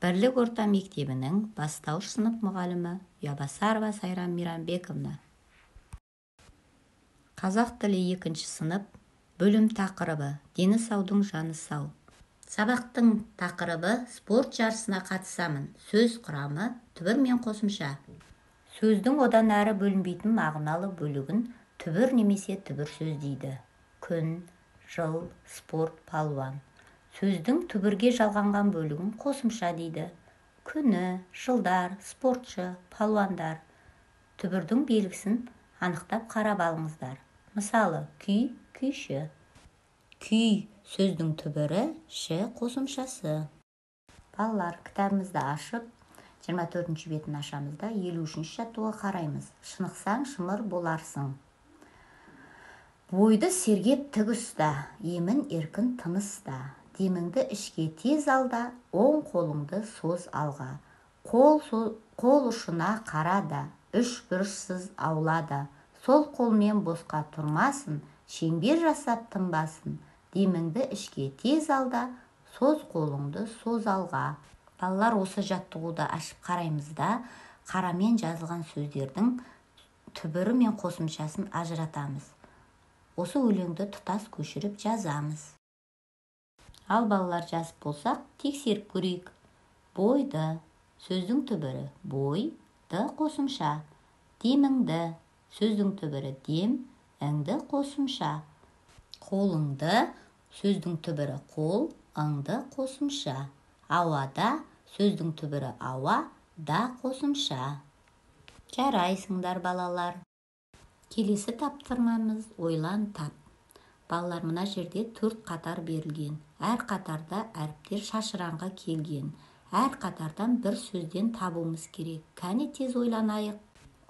Бірлік орта мектебінің бастауыш сынып мұғалімі Ябасарова Сайран Мейрамбековна. Қазақ тілі 2-ші сынып, бөлім тақырыбы дені саудың жаны сау. Сабақтың тақырыбы спорт жарысына қатысамын. Сөз құрамы түбір мен қосымша. Сөздің одан әрі бөлінбейтін мағыналы бөлігін түбір немесе түбір сөз дейді. Күн, жыл, спорт, палуан. Сөздің түбірге жалғанған бөлігін қосымша дейді. Күні, жылдар, спортшы, палуандар. Түбірдің белгісін анықтап қарап алыңыздар. Мысалы, күй, күйші. Күй сөздің түбірі ші қосымшасы. Балалар, кітабымызды ашып, 24-ші бетін ашамызда 53-ші жаттығуға қараймыз. Шынықсаң шымыр боларсың. Бойды сергеп тік ұста, емін еркін тыныста. Деміңді ішке тез алда, оң қолыңды соз алға. Қол ұшына қарада, үш бұрышсыз аулада. Сол қолмен босқа тұрмасын, шеңбер жасап тынбасын. Деміңді ішке тез алда, соз қолыңды соз алға. Балалар, осы жаттығуды ашып қараймызда, қарамен жазылған сөздердің түбірі мен қосымшасын ажыратамыз. Осы өлеңді тұтас көшіріп жазамыз. Ал балалар жазып болсақ, тексеріп көрейік. Бойды, сөздің түбірі бой, ды қосымша. Деміңді, сөздің түбірі дем, іңді қосымша. Қолыңды, сөздің түбірі қол, ыңды қосымша. Ауада, сөздің түбірі ауа, да қосымша. Жарайсыңдар балалар. Келесі таптырмамыз ойлан тап. Балалар, мына жерде 4 қатар берілген. Әр қатарда әріптер шашыранға келген. Әр қатардан бір сөзден табуымыз керек. Кәне тез ойланайық.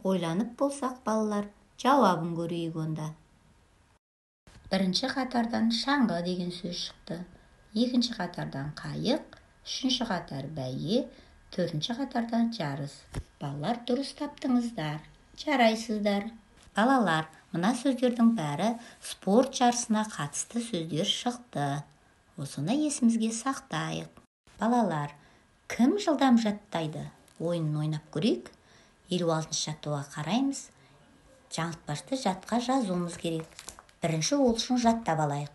Ойланып болсақ, балалар, жауабын көрейік онда. Бірінші қатардан шаңғы деген сөз шықты. Екінші қатардан қайық, үшінші қатар бәйге, төртінші қатардан жарыс. Балалар, дұрыс таптыңыздар. Жарайсыздар. Балалар, мына сөздердің бәрі спорт жарысына қатысты сөздер шықты. Осыны есімізге сақтайық. Балалар, кім жылдам жаттайды? Ойынын ойнап көрейік. 56-ші жаттығуға қараймыз. Жаңылтпашты жатқа жазуымыз керек. Бірінші ол үшін жаттап алайық.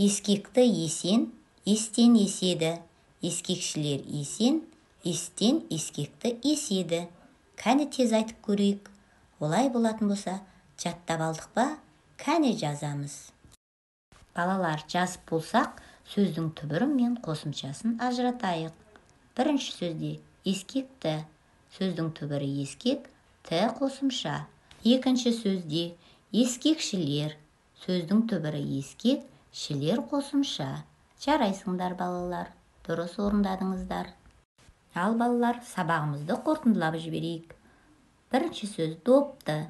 Ескекті есен, естен еседі. Ескекшілер есен, естен ескекті еседі. Кәне тез айтып көрейік. Олай болатын болса, жаттап алдық па? Кәне жазамыз. Балалар, жазып болсақ, сөздің түбірі мен қосымшасын ажыратайық. Бірінші сөзде ескекті, сөздің түбірі ескек, ті қосымша. Екінші сөзде ескекшілер, сөздің түбірі ескек, шілер қосымша. Жарайсыңдар балалар, дұрыс орындадыңыздар. Ал балалар, сабағымызды қорытындылап жіберейік. Бірінші сөз допты.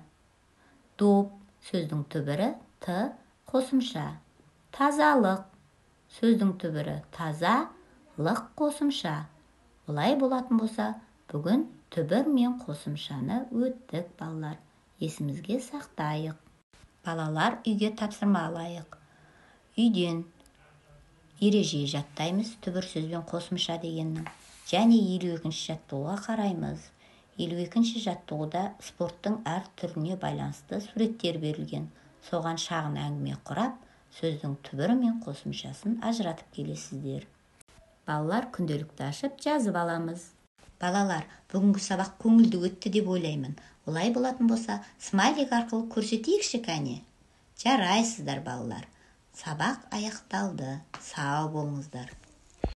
Доп, сөздің түбірі т қосымша. Тазалық, сөздің түбірі таза, лық қосымша. Олай болатын болса, бүгін түбір мен қосымшаны өттік балалар. Есімізге сақтайық. Балалар, үйге тапсырма алайық. Үйден ереже жаттаймыз түбір сөзбен қосымша дегеннің. Және 52-ші жаттығуға қараймыз. 52-ші жаттығуда спорттың әр түріне байланысты суреттер берілген. Соған шағын әңгіме құрап, сөздің түбірі мен қосымшасын ажыратып келесіздер. Балалар, күнделікті ашып жазып аламыз. Балалар, бүгінгі сабақ көңілді өтті деп ойлаймын. Олай болатын болса, смайлик арқылы көрсетейікші кәне. Жарайсыздар балалар. Сабақ аяқталды. Сау болыңыздар.